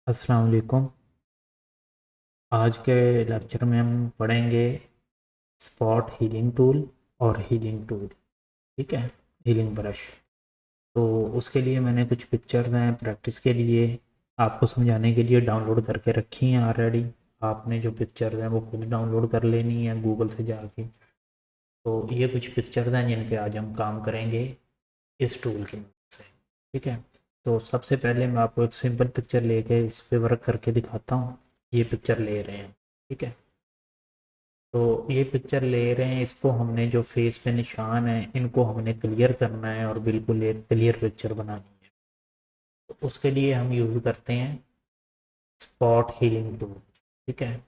अस्सलाम वालेकुम। आज के लेक्चर में हम पढ़ेंगे स्पॉट हीलिंग टूल और हीलिंग टूल। ठीक है, हीलिंग ब्रश। तो उसके लिए मैंने कुछ पिक्चर्स हैं प्रैक्टिस के लिए, आपको समझाने के लिए डाउनलोड करके रखी हैं ऑलरेडी। आपने जो पिक्चर्स हैं वो खुद डाउनलोड कर लेनी है गूगल से जाके। तो ये कुछ पिक्चर्स हैं जिन पे आज हम काम करेंगे इस टूल की मदद से। ठीक है, तो सबसे पहले मैं आपको एक सिंपल पिक्चर लेके उस पर वर्क करके दिखाता हूँ। ये पिक्चर ले रहे हैं। ठीक है, तो ये पिक्चर ले रहे हैं, इसको हमने जो फेस पे निशान है इनको हमने क्लियर करना है और बिल्कुल एक क्लियर पिक्चर बनानी है। तो उसके लिए हम यूज़ करते हैं स्पॉट हीलिंग टूल। ठीक है,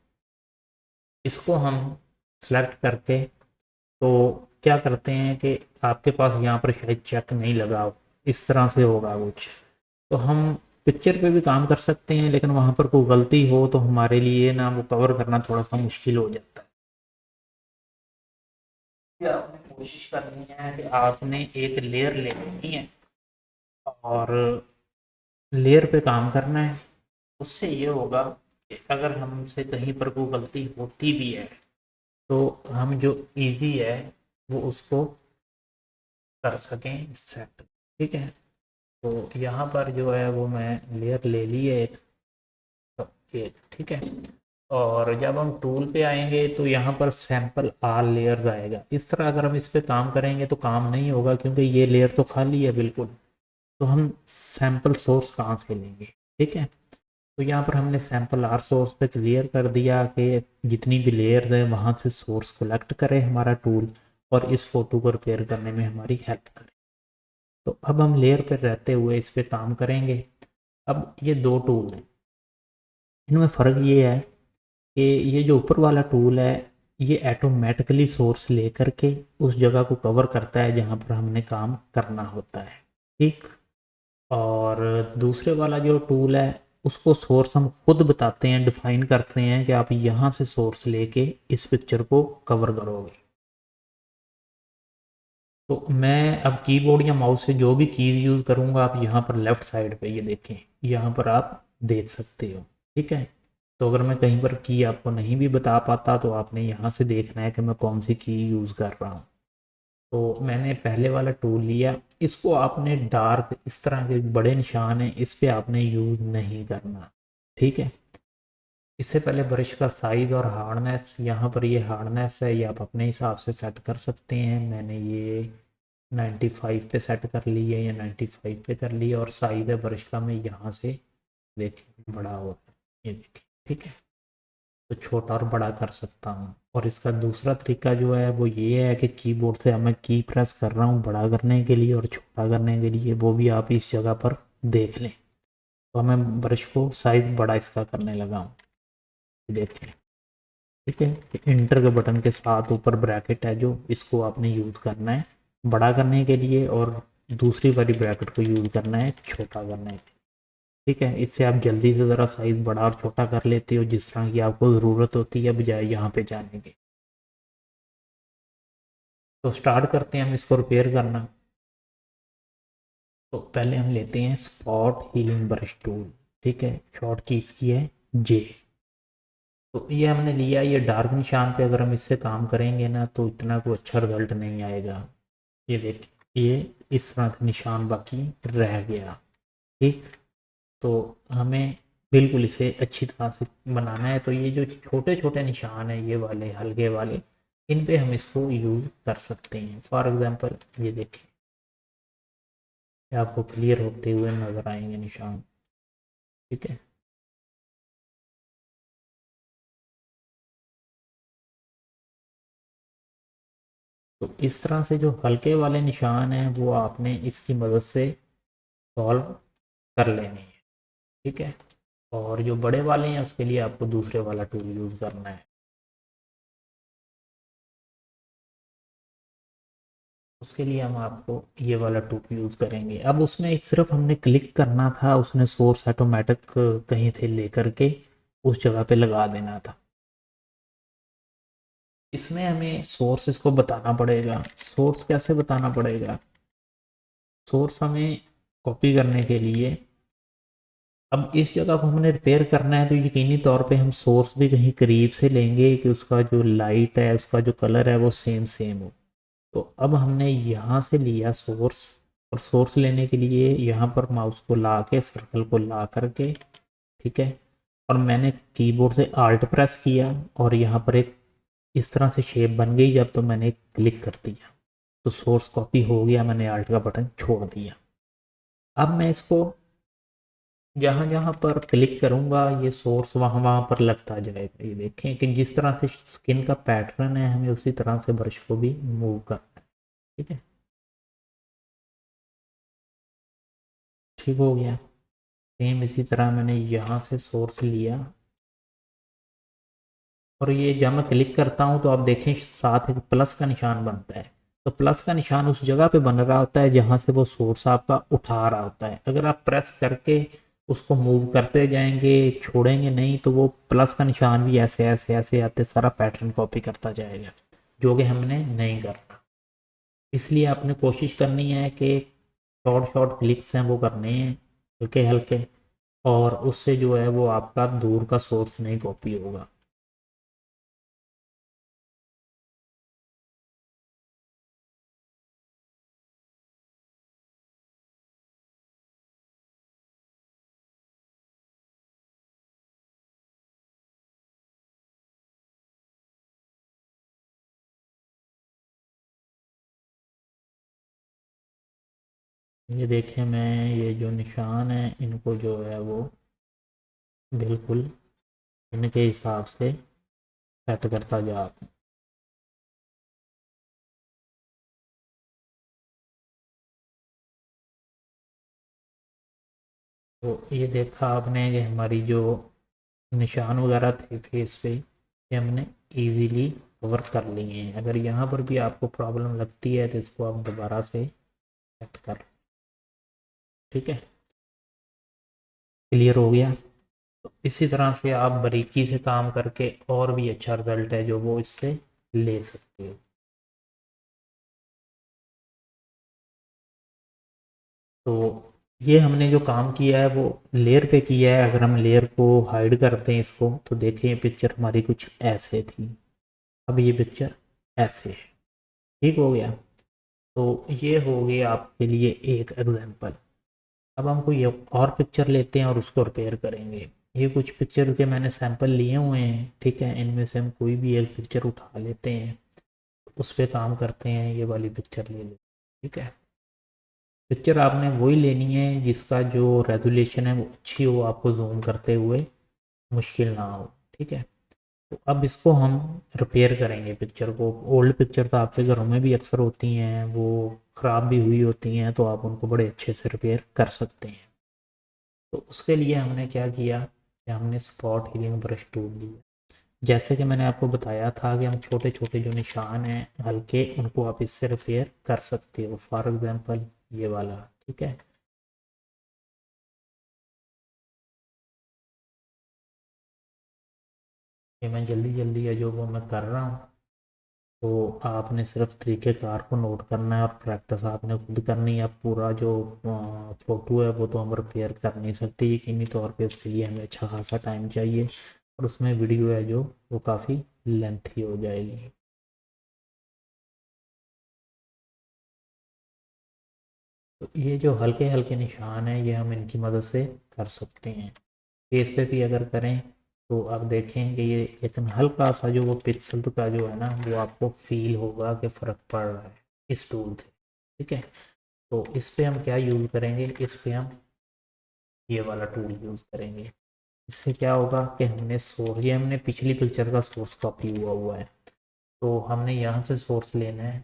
इसको हम सेलेक्ट करके, तो क्या करते हैं कि आपके पास यहाँ पर शायद चेक नहीं लगा हो, इस तरह से होगा कुछ। तो हम पिक्चर पे भी काम कर सकते हैं, लेकिन वहाँ पर कोई गलती हो तो हमारे लिए ना वो कवर करना थोड़ा सा मुश्किल हो जाता है। कि आपने कोशिश करनी है कि आपने एक लेयर ले लेनी है और लेयर पे काम करना है। उससे ये होगा कि अगर हमसे कहीं पर कोई गलती होती भी है तो हम जो इजी है वो उसको कर सकें सेट। ठीक है, तो यहाँ पर जो है वो मैं लेयर ले ली है एक। तो ये ठीक है, और जब हम टूल पे आएंगे तो यहाँ पर सैंपल आल लेयर्स आएगा। इस तरह अगर हम इस पे काम करेंगे तो काम नहीं होगा, क्योंकि ये लेयर तो खाली है बिल्कुल। तो हम सैंपल सोर्स कहाँ से लेंगे। ठीक है, तो यहाँ पर हमने सैंपल आर सोर्स पे क्लियर कर दिया कि जितनी भी लेयर है वहाँ से सोर्स कलेक्ट करे हमारा टूल और इस फोटो को रिपेयर करने में हमारी हेल्प करे। तो अब हम लेयर पर रहते हुए इस पे काम करेंगे। अब ये दो टूल हैं, इनमें फ़र्क ये है कि ये जो ऊपर वाला टूल है ये ऑटोमेटिकली सोर्स लेकर के उस जगह को कवर करता है जहाँ पर हमने काम करना होता है। ठीक, और दूसरे वाला जो टूल है उसको सोर्स हम खुद बताते हैं, डिफाइन करते हैं कि आप यहाँ से सोर्स लेके इस पिक्चर को कवर करोगे। तो मैं अब कीबोर्ड या माउस से जो भी कीज यूज़ करूँगा, आप यहाँ पर लेफ्ट साइड पे ये देखें, यहाँ पर आप देख सकते हो। ठीक है, तो अगर मैं कहीं पर की आपको नहीं भी बता पाता तो आपने यहाँ से देखना है कि मैं कौन सी की यूज़ कर रहा हूँ। तो मैंने पहले वाला टूल लिया, इसको आपने डार्क इस तरह के बड़े निशान हैं इस पे आपने यूज़ नहीं करना। ठीक है, इससे पहले ब्रश का साइज़ और हार्डनेस, यहाँ पर ये हार्डनेस है, ये आप अपने हिसाब से सेट कर सकते हैं। मैंने ये 95 पे सेट कर ली है या 95 पे कर ली है, और साइज़ है ब्रश का मैं यहाँ से देखिए बड़ा होता है, ये देखिए। ठीक है, तो छोटा और बड़ा कर सकता हूँ। और इसका दूसरा तरीका जो है वो ये है कि कीबोर्ड से अब मैं की प्रेस कर रहा हूँ बड़ा करने के लिए और छोटा करने के लिए, वो भी आप इस जगह पर देख लें। तो मैं ब्रश को साइज़ बड़ा इसका करने लगा हूँ, देखिए। ठीक है, इंटर के बटन के साथ ऊपर ब्रैकेट है जो इसको आपने यूज़ करना है बड़ा करने के लिए, और दूसरी वाली ब्रैकेट को यूज़ करना है छोटा करने के लिए। ठीक है, इससे आप जल्दी से ज़रा साइज़ बड़ा और छोटा कर लेते हो जिस तरह की आपको ज़रूरत होती है, बजाय यहाँ पे जाने के। तो स्टार्ट करते हैं हम इसको रिपेयर करना। तो पहले हम लेते हैं स्पॉट हीलिंग ब्रश टूल। ठीक है, शॉर्ट की इसकी है जे। तो ये हमने लिया, ये डार्क निशान पे अगर हम इससे काम करेंगे ना तो इतना कोई अच्छा रिजल्ट नहीं आएगा। ये देखिए, ये इस तरह से निशान बाकी रह गया। ठीक, तो हमें बिल्कुल इसे अच्छी तरह से बनाना है। तो ये जो छोटे छोटे निशान है ये वाले हल्के वाले, इन पे हम इसको यूज़ कर सकते हैं। फॉर एग्जांपल ये देखें, ये आपको क्लियर होते हुए नज़र आएंगे निशान। ठीक है, तो इस तरह से जो हल्के वाले निशान हैं वो आपने इसकी मदद से सॉल्व कर लेने हैं। ठीक है, और जो बड़े वाले हैं उसके लिए आपको दूसरे वाला टूल यूज़ करना है। उसके लिए हम आपको ये वाला टूल यूज़ करेंगे। अब उसमें एक सिर्फ हमने क्लिक करना था, उसने सोर्स ऑटोमेटिक कहीं से लेकर के उस जगह पे लगा देना था। इसमें हमें सोर्स इसको बताना पड़ेगा। सोर्स कैसे बताना पड़ेगा? सोर्स हमें कॉपी करने के लिए अब इस जगह को हमने रिपेयर करना है तो यकीनी तौर पे हम सोर्स भी कहीं करीब से लेंगे कि उसका जो लाइट है, उसका जो कलर है वो सेम सेम हो। तो अब हमने यहाँ से लिया सोर्स, और सोर्स लेने के लिए यहाँ पर माउस को ला के, सर्कल को ला करके, ठीक है, और मैंने कीबोर्ड से आल्ट प्रेस किया और यहाँ पर एक इस तरह से शेप बन गई। जब तो मैंने क्लिक कर दिया तो सोर्स कॉपी हो गया, मैंने आल्ट का बटन छोड़ दिया। अब मैं इसको जहाँ जहाँ पर क्लिक करूँगा ये सोर्स वहाँ वहाँ पर लगता जाएगा। ये देखें कि जिस तरह से स्किन का पैटर्न है हमें उसी तरह से ब्रश को भी मूव करना है। ठीक है, ठीक हो गया। सेम इसी तरह मैंने यहाँ से सोर्स लिया और ये जब मैं क्लिक करता हूँ तो आप देखें साथ एक प्लस का निशान बनता है। तो प्लस का निशान उस जगह पे बन रहा होता है जहाँ से वो सोर्स आपका उठा रहा होता है। अगर आप प्रेस करके उसको मूव करते जाएंगे, छोड़ेंगे नहीं, तो वो प्लस का निशान भी ऐसे ऐसे ऐसे आते सारा पैटर्न कॉपी करता जाएगा, जो कि हमने नहीं करना। इसलिए आपने कोशिश करनी है कि शॉर्ट शॉर्ट क्लिक्स हैं वो करने हैं, हल्के हल्के, और उससे जो है वो आपका दूर का सोर्स नहीं कॉपी होगा। ये देखें, मैं ये जो निशान है इनको जो है वो बिल्कुल इनके हिसाब से सेट करता जा रहा हूं। तो ये देखा आपने कि हमारी जो निशान वगैरह थे फेस पे, ये हमने इजीली कवर कर लिए हैं। अगर यहाँ पर भी आपको प्रॉब्लम लगती है तो इसको आप दोबारा से सेट कर। ठीक है, क्लियर हो गया। तो इसी तरह से आप बारीकी से काम करके और भी अच्छा रिजल्ट है जो वो इससे ले सकते हो। तो ये हमने जो काम किया है वो लेयर पे किया है। अगर हम लेयर को हाइड करते हैं इसको तो देखें ये पिक्चर हमारी कुछ ऐसे थी, अब ये पिक्चर ऐसे है। ठीक हो गया। तो ये हो गया आपके लिए एक एग्जांपल। अब हम कोई और पिक्चर लेते हैं और उसको रिपेयर करेंगे। ये कुछ पिक्चर के मैंने सैंपल लिए हुए हैं, ठीक है, इनमें से हम कोई भी एक पिक्चर उठा लेते हैं, उस पर काम करते हैं। ये वाली पिक्चर ले लेते हैं, ठीक है। पिक्चर आपने वही लेनी है जिसका जो रेजोल्यूशन है वो अच्छी हो, आपको जूम करते हुए मुश्किल ना हो। ठीक है, तो अब इसको हम रिपेयर करेंगे पिक्चर को। ओल्ड पिक्चर तो आपके घरों में भी अक्सर होती हैं, वो ख़राब भी हुई होती हैं, तो आप उनको बड़े अच्छे से रिपेयर कर सकते हैं। तो उसके लिए हमने क्या किया कि हमने स्पॉट हीलिंग ब्रश टूल लिया। जैसे कि मैंने आपको बताया था कि हम छोटे छोटे जो निशान हैं हल्के, उनको आप इससे रिपेयर कर सकते हो। फॉर एग्जांपल ये वाला, ठीक है। ये मैं जल्दी जल्दी है जो वो मैं कर रहा हूँ। तो आपने सिर्फ तरीक़ेकार को नोट करना है और प्रैक्टिस आपने खुद करनी है। पूरा जो फ़ोटो है वो तो हम रिपेयर कर नहीं सकते यकीनी तौर पे, उसके लिए हमें अच्छा खासा टाइम चाहिए और उसमें वीडियो है जो वो काफ़ी लेंथी हो जाएगी। तो ये जो हल्के हल्के निशान हैं ये हम इनकी मदद से कर सकते हैं। फेस पे भी अगर करें तो आप देखें कि ये लेकिन हल्का सा जो वो पिक्सल का जो है ना वो आपको फील होगा कि फ़र्क पड़ रहा है इस टूल से। ठीक है, तो इस पे हम क्या यूज़ करेंगे, इस पे हम ये वाला टूल यूज़ करेंगे। इससे क्या होगा कि हमने सोर्स, ये हमने पिछली पिक्चर का सोर्स कॉपी हुआ हुआ है, तो हमने यहाँ से सोर्स लेना है।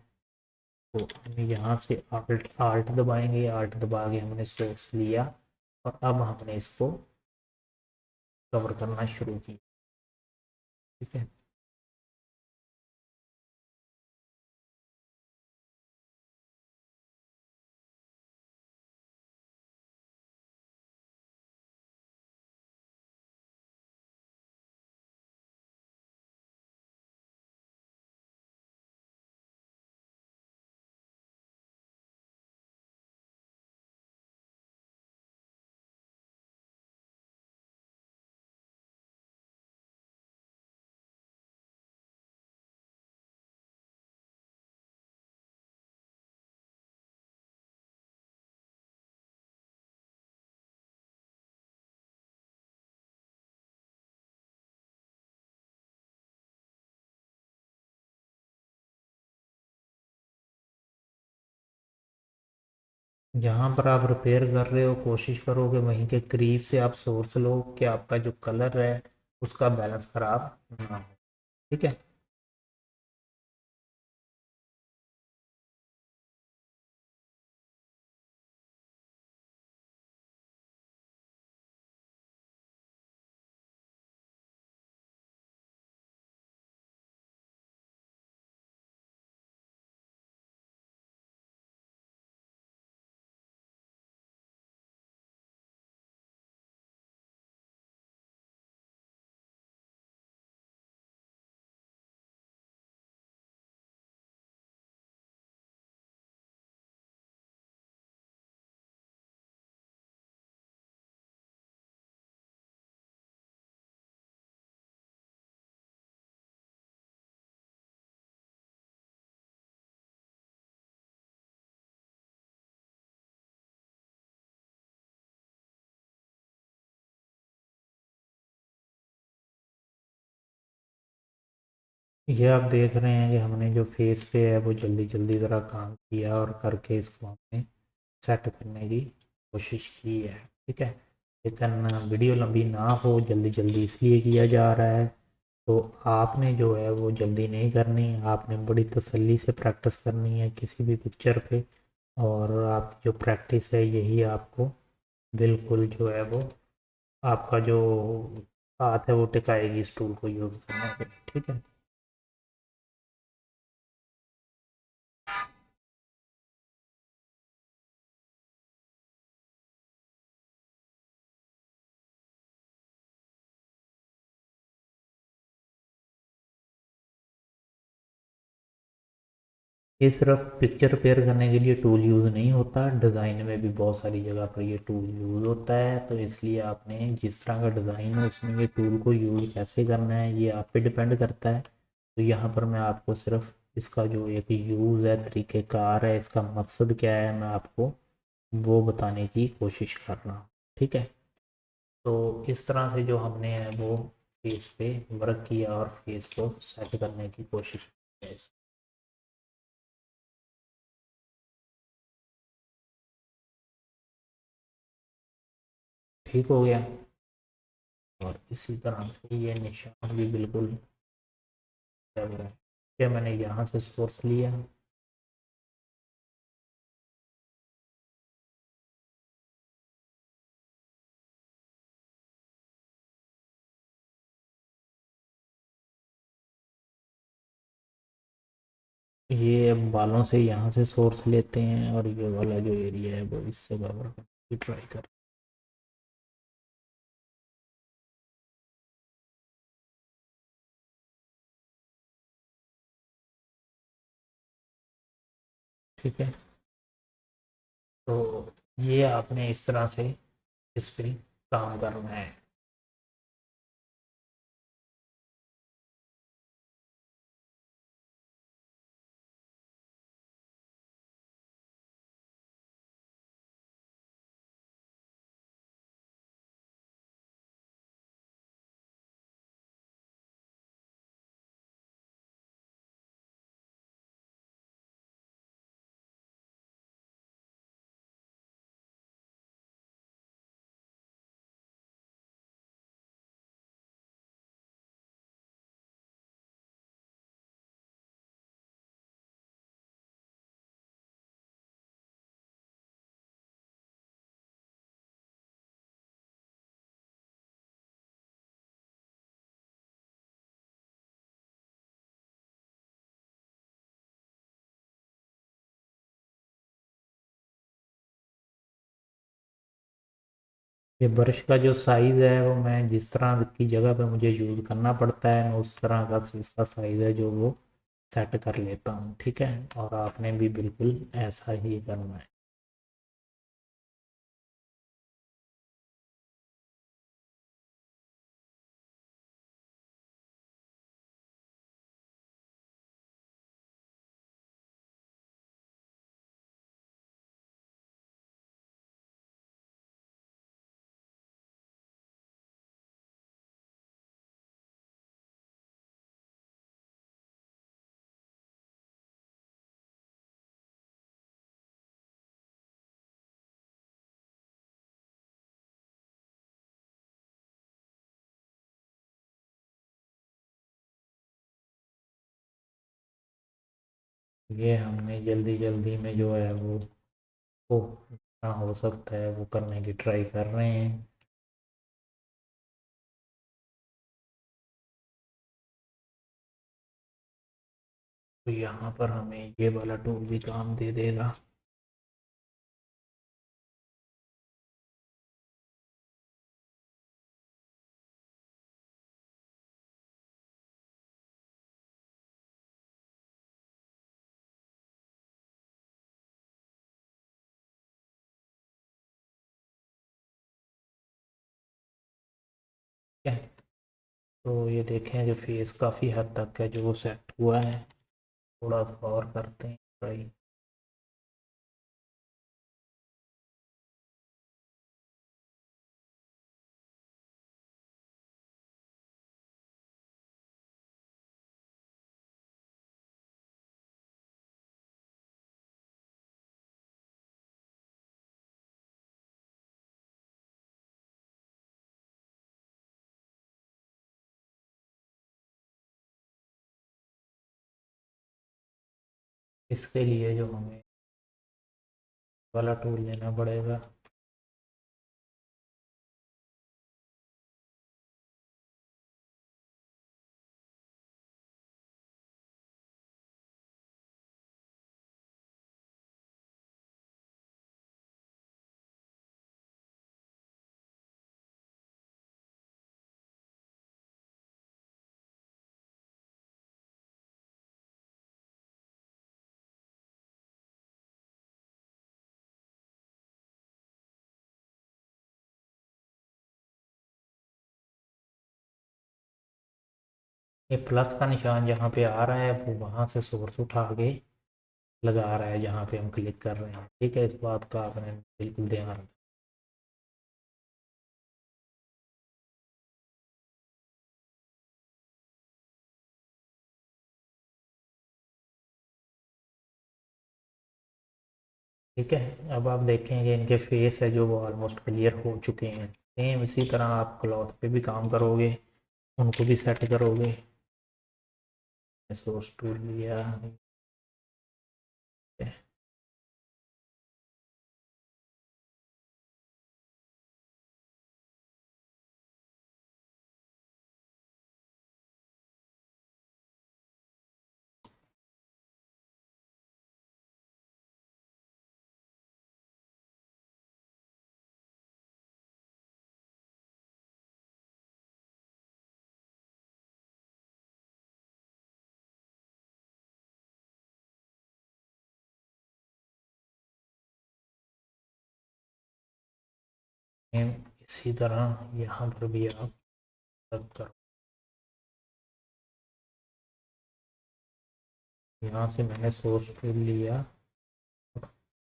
तो हम यहाँ से आल्ट आल्ट दबाएंगे, आल्ट दबा के हमने सोर्स लिया और अब हमने इसको कवर करना शुरू किया। ठीक है, जहाँ पर आप रिपेयर कर रहे हो कोशिश करो कि वहीं के करीब से आप सोर्स लो कि आपका जो कलर है उसका बैलेंस खराब ना हो। ठीक है। ये आप देख रहे हैं कि हमने जो फेस पे है वो जल्दी जल्दी ज़रा काम किया और करके इसको हमने सेट करने की कोशिश की है। ठीक है। लेकिन वीडियो लंबी ना हो, जल्दी जल्दी इसलिए किया जा रहा है। तो आपने जो है वो जल्दी नहीं करनी, आपने बड़ी तसल्ली से प्रैक्टिस करनी है किसी भी पिक्चर पे। और आपकी जो प्रैक्टिस है यही आपको बिल्कुल जो है वो आपका जो हाथ है वो टिकाएगी इस टूल को यूज़ करने पे। ठीक है। ये सिर्फ पिक्चर रिपेयर करने के लिए टूल यूज़ नहीं होता, डिज़ाइन में भी बहुत सारी जगह पर ये टूल यूज़ होता है। तो इसलिए आपने जिस तरह का डिज़ाइन है उसमें ये टूल को यूज़ कैसे करना है ये आप पे डिपेंड करता है। तो यहाँ पर मैं आपको सिर्फ इसका जो एक यूज़ है, तरीक़ेकार है, इसका मकसद क्या है, मैं आपको वो बताने की कोशिश कर रहा हूँ। ठीक है। तो इस तरह से जो हमने है वो फेस पे वर्क किया और फेस को सेट करने की कोशिश की है। ठीक हो गया। और इसी तरह से ये निशान भी बिल्कुल लग रहा है कि मैंने यहाँ से सोर्स लिया। ये बालों से यहाँ से सोर्स लेते हैं और ये वाला जो एरिया है वो इससे कवर करने की ट्राई कर। ठीक है। तो ये आपने इस तरह से इस पे काम करना है। ये ब्रश का जो साइज़ है वो मैं जिस तरह की जगह पे मुझे यूज़ करना पड़ता है मैं उस तरह का इसका साइज़ है जो वो सेट कर लेता हूँ। ठीक है। और आपने भी बिल्कुल ऐसा ही करना है। ये हमने जल्दी जल्दी में जो है वो जितना हो सकता है वो करने की ट्राई कर रहे हैं। तो यहाँ पर हमें ये वाला टूल भी काम दे देगा। ठीक है, तो ये देखें जो फेस काफ़ी हद तक है जो वो सेट हुआ है। थोड़ा सा और करते हैं ट्राई। इसके लिए जो हमें वाला टूल लेना पड़ेगा। ये प्लस का निशान जहाँ पे आ रहा है वो वहाँ से सोर्स उठा के लगा रहा है जहाँ पे हम क्लिक कर रहे हैं। ठीक है, इस बात का आपने बिल्कुल ध्यान रखना। ठीक है, अब आप देखेंगे इनके फेस है जो वो ऑलमोस्ट क्लियर हो चुके हैं। सेम इसी तरह आप क्लॉथ पे भी काम करोगे, उनको भी सेट करोगे। सोर्स टूल लिया। सेम इसी तरह यहाँ पर भी आप रब करो। यहाँ से मैंने सोर्स टूल लिया।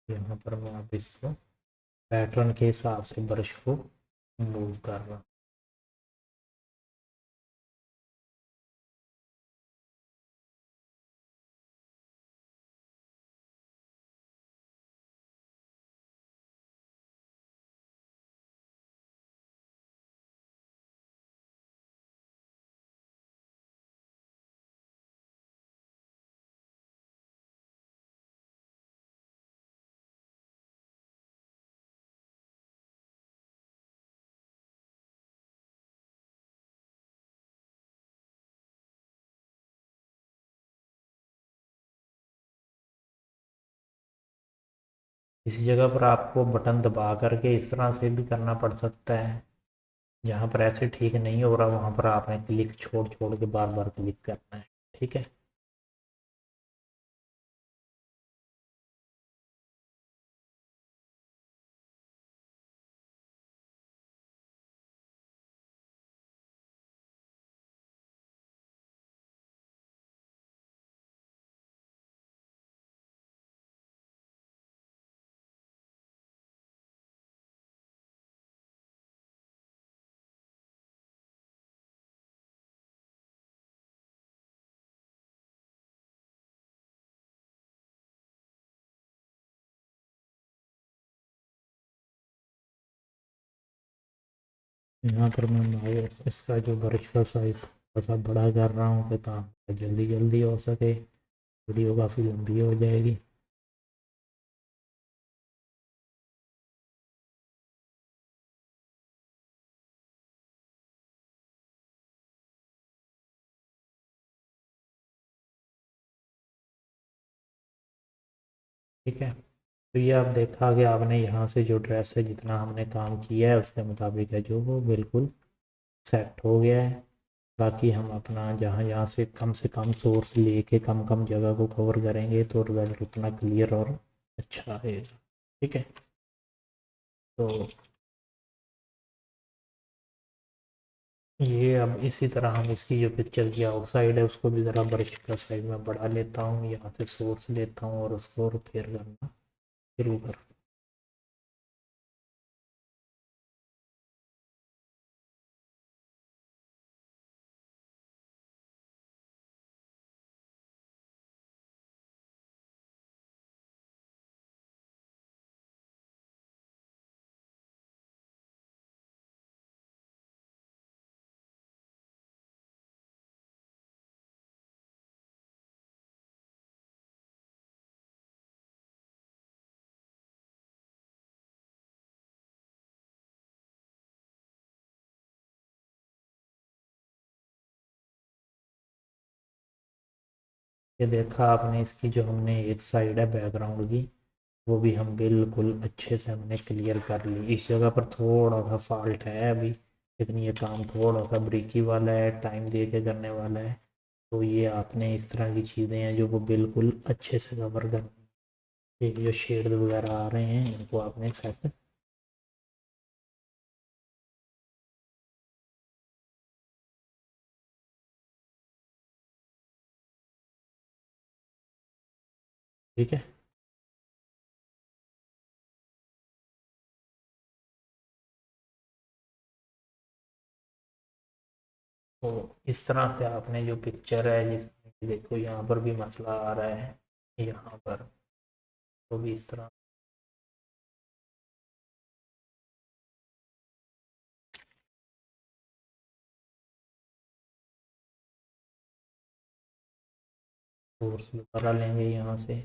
यहाँ पर मैं आप इसको पैटर्न के हिसाब से ब्रश को मूव कर रहा हूँ। इसी जगह पर आपको बटन दबा करके इस तरह से भी करना पड़ सकता है। जहाँ पर ऐसे ठीक नहीं हो रहा वहाँ पर आपने क्लिक छोड़ छोड़ के बार बार क्लिक करना है। ठीक है, यहाँ पर मैं इसका जो ब्रश का साइज थोड़ा सा बड़ा कर रहा हूँ कि काम जल्दी जल्दी हो सके। वीडियो काफ़ी लंबी हो जाएगी। ठीक है, तो ये आप देखा कि आपने यहाँ से जो ड्रेस है जितना हमने काम किया है उसके मुताबिक है जो वो बिल्कुल सेट हो गया है। बाकी हम अपना जहाँ जहाँ से कम सोर्स लेके कम कम जगह को कवर करेंगे तो रिजल्ट उतना क्लियर और अच्छा आएगा। ठीक है, तो ये अब इसी तरह हम इसकी जो पिक्चर की आउटसाइड है उसको भी ज़रा ब्रश का साइड में बढ़ा लेता हूँ, यहाँ से सोर्स लेता हूँ और उसको रिपेयर करना शुरू कर। ये देखा आपने, इसकी जो हमने एक साइड है बैकग्राउंड की वो भी हम बिल्कुल अच्छे से हमने क्लियर कर ली। इस जगह पर थोड़ा सा फॉल्ट है अभी, लेकिन ये काम थोड़ा सा ब्रिकी वाला है, टाइम दे के करने वाला है। तो ये आपने इस तरह की चीज़ें हैं जो वो बिल्कुल अच्छे से कवर कर, ये जो शेड वगैरह आ रहे हैं इनको आपने सेट। ठीक है, तो इस तरह से आपने जो पिक्चर है जिस, देखो यहाँ पर भी मसला आ रहा है, यहाँ पर तो भी इस तरह सोर्स वगैरह लेंगे यहाँ से।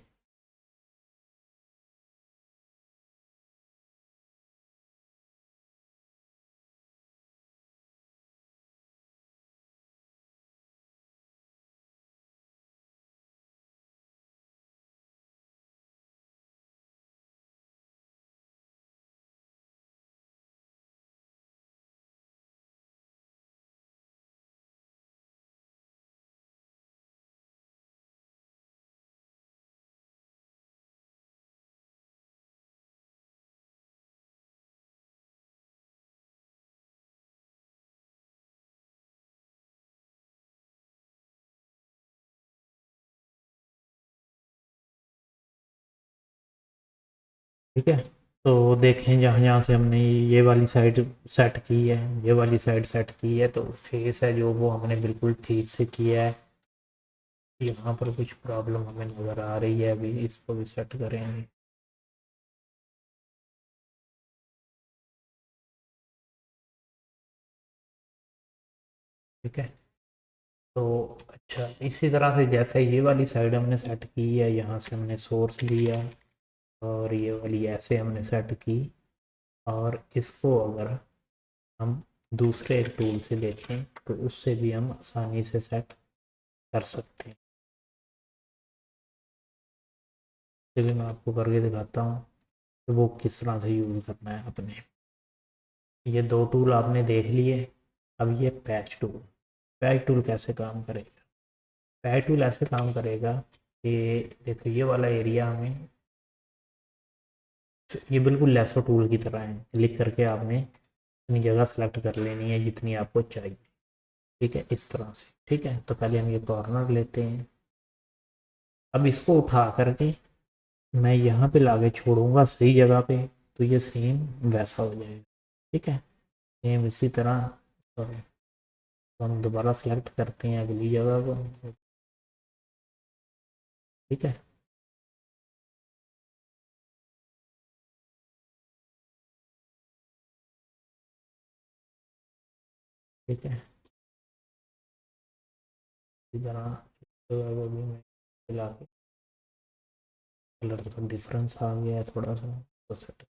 ठीक है, तो देखें जहाँ जहाँ से हमने ये वाली साइड सेट की है, ये वाली साइड सेट की है, तो फेस है जो वो हमने बिल्कुल ठीक से किया है। यहाँ पर कुछ प्रॉब्लम हमें नज़र आ रही है, अभी इसको भी सेट करेंगे। ठीक है, तो अच्छा इसी तरह से जैसे ये वाली साइड हमने सेट की है, यहाँ से हमने सोर्स लिया और ये वाली ऐसे हमने सेट की, और इसको अगर हम दूसरे एक टूल से देखें तो उससे भी हम आसानी से सेट कर सकते हैं। चलिए मैं आपको करके दिखाता हूँ कि वो किस तरह से यूज़ करना है अपने। ये दो टूल आपने देख लिए, अब ये पैच टूल। पैच टूल कैसे काम करेगा? पैच टूल ऐसे काम करेगा कि देखो ये वाला एरिया हमें, ये बिल्कुल लेसो टूल की तरह है, क्लिक करके आपने अपनी जगह सेलेक्ट कर लेनी है जितनी आपको चाहिए। ठीक है, इस तरह से। ठीक है, तो पहले हम ये कॉर्नर लेते हैं, अब इसको उठा करके मैं यहाँ पे लाके छोड़ूंगा सही जगह पे, तो ये सेम वैसा हो जाएगा। ठीक है, सेम इसी तरह। सॉरी, तो हम दोबारा सेलेक्ट करते हैं अगली जगह को। ठीक है, ठीक है, इसी तरह जगह को भी मैं मिला के कलर का डिफरेंस आ गया है थोड़ा सा, तो सेट।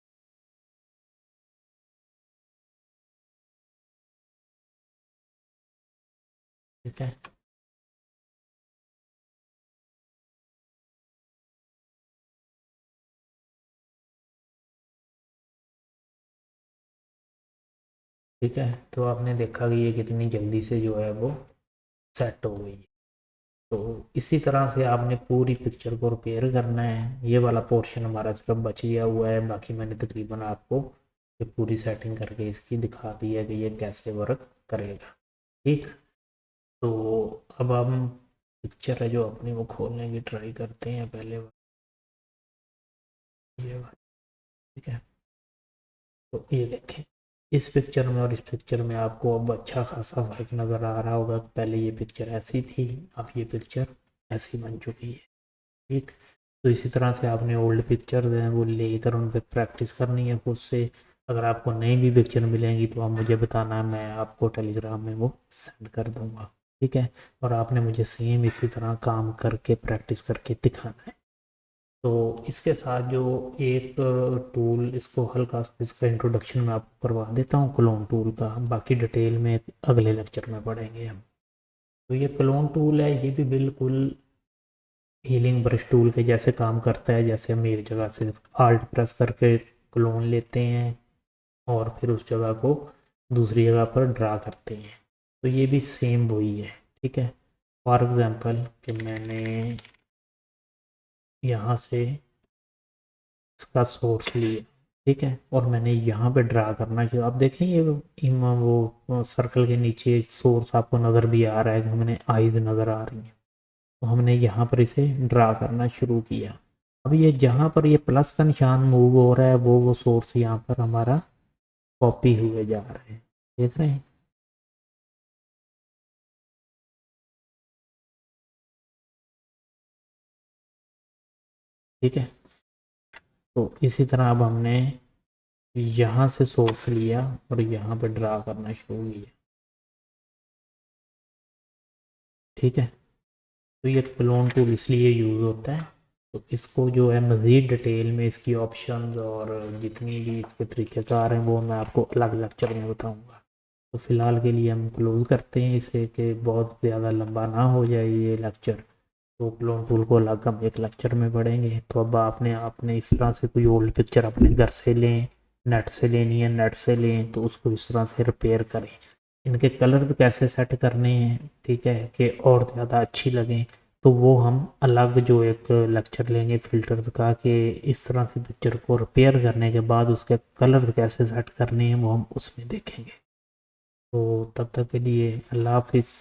ठीक है, ठीक है। तो आपने देखा कि ये कितनी जल्दी से जो है वो सेट हो गई है। तो इसी तरह से आपने पूरी पिक्चर को रिपेयर करना है। ये वाला पोर्शन हमारा सिर्फ बच गया हुआ है, बाकी मैंने तकरीबन आपको ये पूरी सेटिंग करके इसकी दिखा दी है कि ये कैसे वर्क करेगा। ठीक, तो अब हम पिक्चर है जो अपनी वो खोलने की ट्राई करते हैं पहले। ये वाला, ठीक है। तो ये देखें, इस पिक्चर में और इस पिक्चर में आपको अब अच्छा खासा फर्क नज़र आ रहा होगा। पहले ये पिक्चर ऐसी थी, अब ये पिक्चर ऐसी बन चुकी है। ठीक, तो इसी तरह से आपने ओल्ड पिक्चर हैं वो लेकर उन पर प्रैक्टिस करनी है खुद से। अगर आपको नई भी पिक्चर मिलेंगी तो आप मुझे बताना, मैं आपको टेलीग्राम में वो सेंड कर दूँगा। ठीक है, और आपने मुझे सेम इसी तरह काम करके प्रैक्टिस करके दिखाना है। तो इसके साथ जो एक टूल, इसको हल्का सा इसका इंट्रोडक्शन मैं आपको करवा देता हूँ, क्लोन टूल का। बाकी डिटेल में अगले लेक्चर में पढ़ेंगे हम। तो ये क्लोन टूल है, ये भी बिल्कुल हीलिंग ब्रश टूल के जैसे काम करता है। जैसे हम एक जगह से आल्ट प्रेस करके क्लोन लेते हैं और फिर उस जगह को दूसरी जगह पर ड्रा करते हैं, तो ये भी सेम वही है। ठीक है, फॉर एग्ज़ाम्पल कि मैंने यहाँ से इसका सोर्स लिया, ठीक है, और मैंने यहाँ पे ड्रा करना चाहिए। आप देखें ये वो सर्कल के नीचे सोर्स आपको नज़र भी आ रहा है कि हमें आईज नज़र आ रही हैं। तो हमने यहाँ पर इसे ड्रा करना शुरू किया। अब ये जहाँ पर ये प्लस का निशान मूव हो रहा है वो सोर्स यहाँ पर हमारा कॉपी हुए जा रहे हैं, देख रहे हैं। ठीक है, तो इसी तरह अब हमने यहाँ से सोर्स लिया और यहाँ पे ड्रा करना शुरू किया। ठीक है, तो ये क्लोन टूल इसलिए यूज़ होता है। तो इसको जो है मज़ीद डिटेल में इसकी ऑप्शंस और जितनी भी इसके तरीक़ेकार हैं वो मैं आपको अलग लेक्चर में बताऊंगा। तो फ़िलहाल के लिए हम क्लोज करते हैं इसे कि बहुत ज़्यादा लंबा ना हो जाए ये लेक्चर। तो क्लोन टूल को अलग हम एक लेक्चर में पढ़ेंगे। तो अब आपने आपने इस तरह से कोई ओल्ड पिक्चर अपने घर से लें, नेट से लेनी है नेट से लें, तो उसको इस तरह से रिपेयर करें। इनके कलर कैसे सेट करने हैं, ठीक है, कि और ज़्यादा अच्छी लगें, तो वो हम अलग जो एक लेक्चर लेंगे फ़िल्टर का, कि इस तरह से पिक्चर को रिपेयर करने के बाद उसके कलर कैसे सेट करने हैं वो हम उसमें देखेंगे। तो तब तक के लिए अल्लाह हाफिज़।